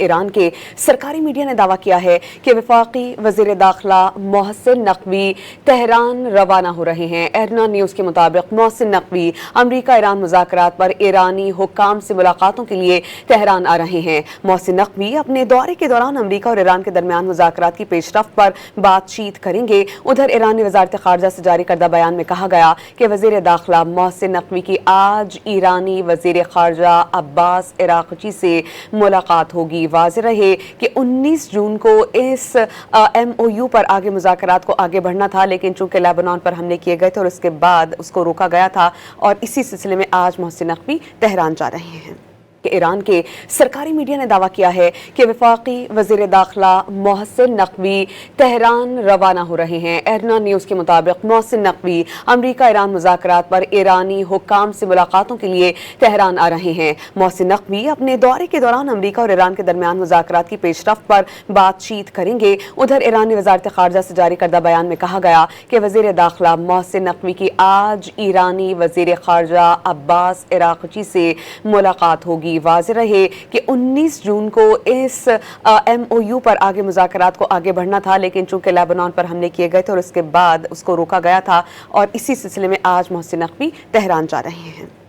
ایران کے سرکاری میڈیا نے دعویٰ کیا ہے کہ وفاقی وزیر داخلہ محسن نقوی تہران روانہ ہو رہے ہیں۔ ایرنا نیوز کے مطابق محسن نقوی امریکہ ایران مذاکرات پر ایرانی حکام سے ملاقاتوں کے لیے تہران آ رہے ہیں۔ محسن نقوی اپنے دورے کے دوران امریکہ اور ایران کے درمیان مذاکرات کی پیش رفت پر بات چیت کریں گے۔ ادھر ایرانی وزارت خارجہ سے جاری کردہ بیان میں کہا گیا کہ وزیر داخلہ محسن نقوی کی آج ایرانی وزیر خارجہ عباس عراقچی سے ملاقات ہوگی۔ واضح رہے کہ 19 جون کو اس ایم او یو پر آگے مذاکرات کو آگے بڑھنا تھا، لیکن چونکہ لیبنان پر حملے کیے گئے تھے اور اس کے بعد اس کو روکا گیا تھا، اور اسی سلسلے میں آج محسن نقوی تہران جا رہے ہیں۔ ایران کے سرکاری میڈیا نے دعویٰ کیا ہے کہ وفاقی وزیر داخلہ محسن نقوی تہران روانہ ہو رہے ہیں۔ ایرنا نیوز کے مطابق محسن نقوی امریکہ ایران مذاکرات پر ایرانی حکام سے ملاقاتوں کے لیے تہران آ رہے ہیں۔ محسن نقوی اپنے دورے کے دوران امریکہ اور ایران کے درمیان مذاکرات کی پیش رفت پر بات چیت کریں گے۔ ادھر ایرانی وزارت خارجہ سے جاری کردہ بیان میں کہا گیا کہ وزیر داخلہ محسن نقوی کی آج ایرانی وزیر خارجہ عباس عراقچی سے ملاقات ہوگی۔ واضح رہے کہ 19 جون کو اس ایم او یو پر آگے مذاکرات کو آگے بڑھنا تھا، لیکن چونکہ لیبنان پر حملے کیے گئے تھے اور اس کے بعد اس کو روکا گیا تھا، اور اسی سلسلے میں آج محسن نقوی تہران جا رہے ہیں۔